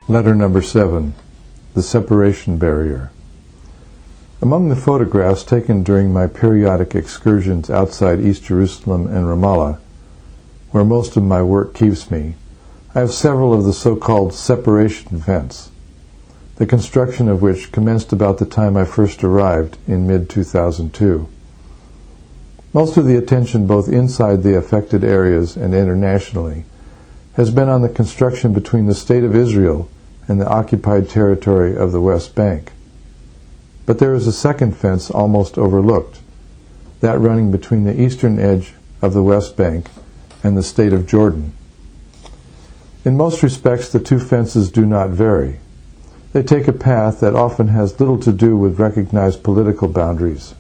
Letter number 7, The Separation Barrier. Among the photographs taken during my periodic excursions outside East Jerusalem and Ramallah, where most of my work keeps me, I have several of the so-called separation fence, the construction of which commenced about the time I first arrived in mid-2002. Most of the attention both inside the affected areas and internationally has been on the construction between the State of Israel and the occupied territory of the West Bank. But there is a second fence almost overlooked, that running between the eastern edge of the West Bank and the State of Jordan. In most respects, the two fences do not vary. They take a path that often has little to do with recognized political boundaries.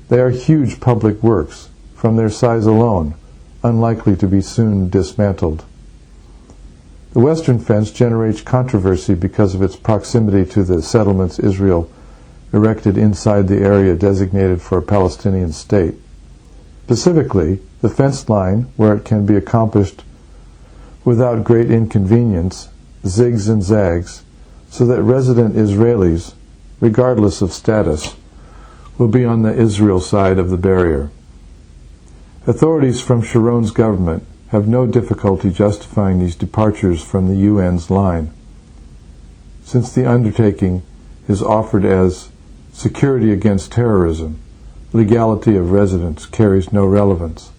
They are huge public works, from their size alone, unlikely to be soon dismantled. The western fence generates controversy because of its proximity to the settlements Israel erected inside the area designated for a Palestinian state. Specifically, the fence line, where it can be accomplished without great inconvenience, zigs and zags, so that resident Israelis, regardless of status, will be on the Israel side of the barrier. Authorities from Sharon's government have no difficulty justifying these departures from the UN's line, since the undertaking is offered as security against terrorism. Legality of residence carries no relevance.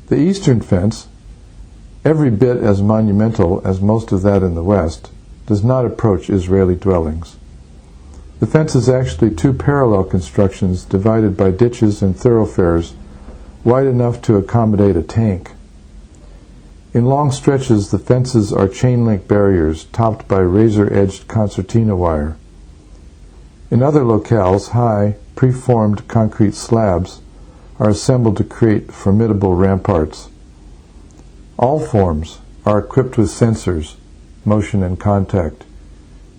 The eastern fence, every bit as monumental as most of that in the west, does not approach Israeli dwellings. The fence is actually two parallel constructions divided by ditches and thoroughfares wide enough to accommodate a tank. In long stretches, the fences are chain-link barriers topped by razor-edged concertina wire. In other locales, high, preformed concrete slabs are assembled to create formidable ramparts. All forms are equipped with sensors, motion and contact,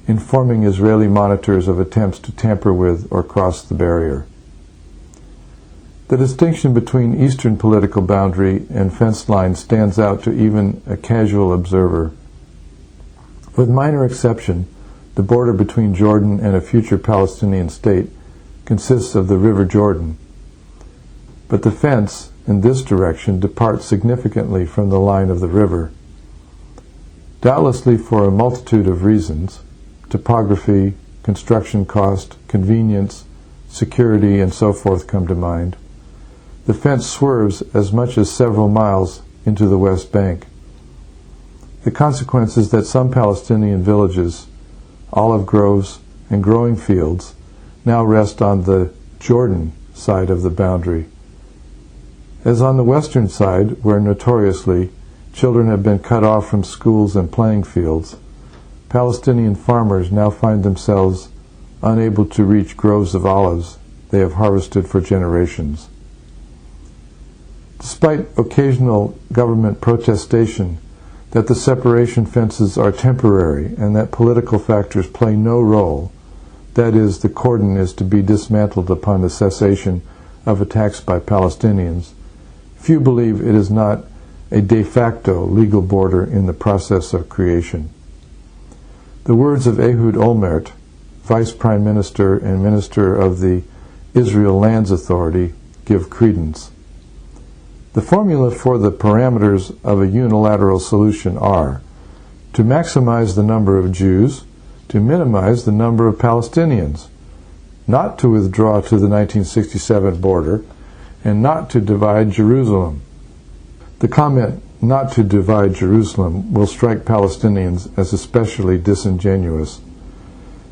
informing Israeli monitors of attempts to tamper with or cross the barrier. The distinction between eastern political boundary and fence line stands out to even a casual observer. With minor exception, the border between Jordan and a future Palestinian state consists of the River Jordan. But the fence in this direction departs significantly from the line of the river. Doubtlessly for a multitude of reasons, topography, construction cost, convenience, security, and so forth come to mind, the fence swerves as much as several miles into the West Bank. The consequence is that some Palestinian villages, olive groves, and growing fields now rest on the Jordan side of the boundary. As on the western side, where notoriously children have been cut off from schools and playing fields, Palestinian farmers now find themselves unable to reach groves of olives they have harvested for generations. Despite occasional government protestation that the separation fences are temporary and that political factors play no role, that is, the cordon is to be dismantled upon the cessation of attacks by Palestinians, few believe it is not a de facto legal border in the process of creation. The words of Ehud Olmert, Vice Prime Minister and Minister of the Israel Lands Authority, give credence. The formula for the parameters of a unilateral solution are to maximize the number of Jews, to minimize the number of Palestinians, not to withdraw to the 1967 border, and not to divide Jerusalem. The comment, not to divide Jerusalem, will strike Palestinians as especially disingenuous,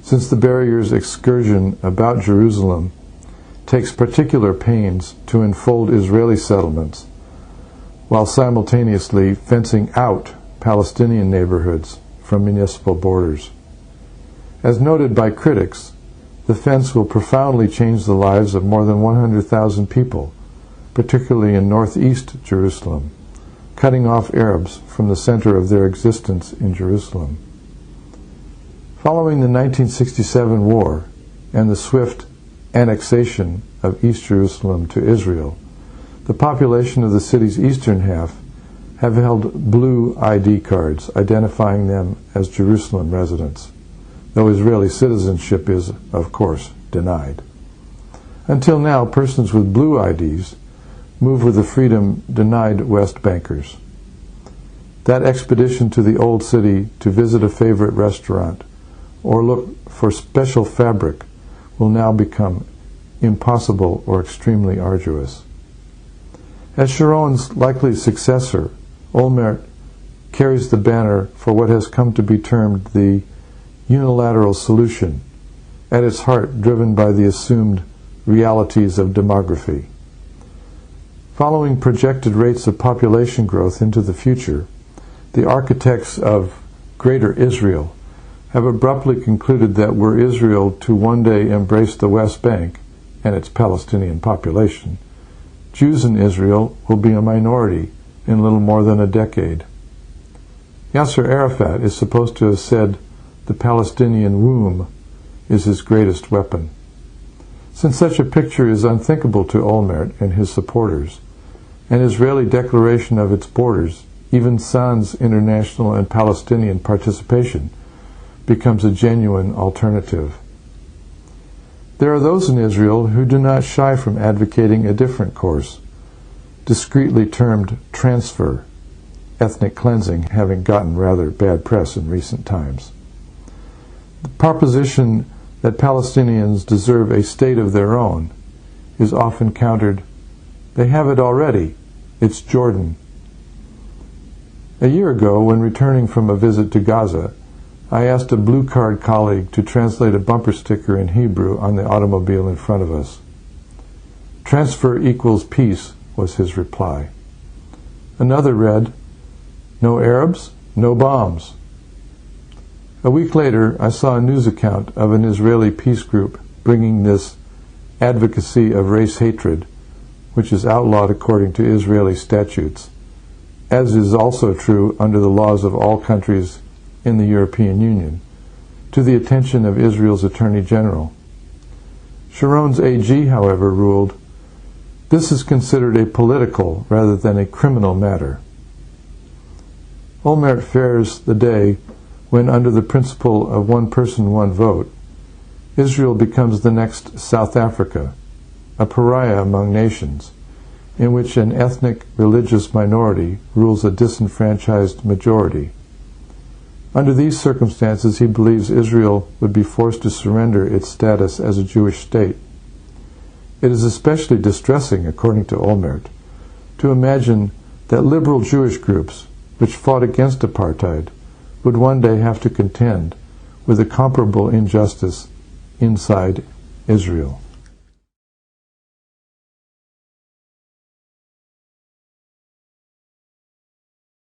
since the barrier's excursion about Jerusalem takes particular pains to enfold Israeli settlements, while simultaneously fencing out Palestinian neighborhoods from municipal borders. As noted by critics, the fence will profoundly change the lives of more than 100,000 people, particularly in northeast Jerusalem, cutting off Arabs from the center of their existence in Jerusalem. Following the 1967 war and the swift annexation of East Jerusalem to Israel, the population of the city's eastern half have held blue ID cards identifying them as Jerusalem residents, though Israeli citizenship is, of course, denied. Until now, persons with blue IDs move with the freedom denied West Bankers. That expedition to the Old City to visit a favorite restaurant or look for special fabric will now become impossible or extremely arduous. As Sharon's likely successor, Olmert carries the banner for what has come to be termed the unilateral solution, at its heart driven by the assumed realities of demography. Following projected rates of population growth into the future, the architects of Greater Israel have abruptly concluded that were Israel to one day embrace the West Bank and its Palestinian population, Jews in Israel will be a minority in little more than a decade. Yasser Arafat is supposed to have said the Palestinian womb is his greatest weapon. Since such a picture is unthinkable to Olmert and his supporters, an Israeli declaration of its borders, even sans international and Palestinian participation, becomes a genuine alternative. There are those in Israel who do not shy from advocating a different course, discreetly termed transfer, ethnic cleansing having gotten rather bad press in recent times. The proposition that Palestinians deserve a state of their own is often countered, "They have it already. It's Jordan." A year ago, when returning from a visit to Gaza, I asked a blue card colleague to translate a bumper sticker in Hebrew on the automobile in front of us. "Transfer equals peace," was his reply. Another read, "No Arabs, no bombs." A week later, I saw a news account of an Israeli peace group bringing this advocacy of race hatred, which is outlawed according to Israeli statutes, as is also true under the laws of all countries in the European Union, to the attention of Israel's Attorney General. Sharon's AG, however, ruled, "This is considered a political rather than a criminal matter." Olmert fares the day when, under the principle of one person, one vote, Israel becomes the next South Africa, a pariah among nations, in which an ethnic religious minority rules a disenfranchised majority. Under these circumstances, he believes Israel would be forced to surrender its status as a Jewish state. It is especially distressing, according to Olmert, to imagine that liberal Jewish groups, which fought against apartheid, would one day have to contend with a comparable injustice inside Israel.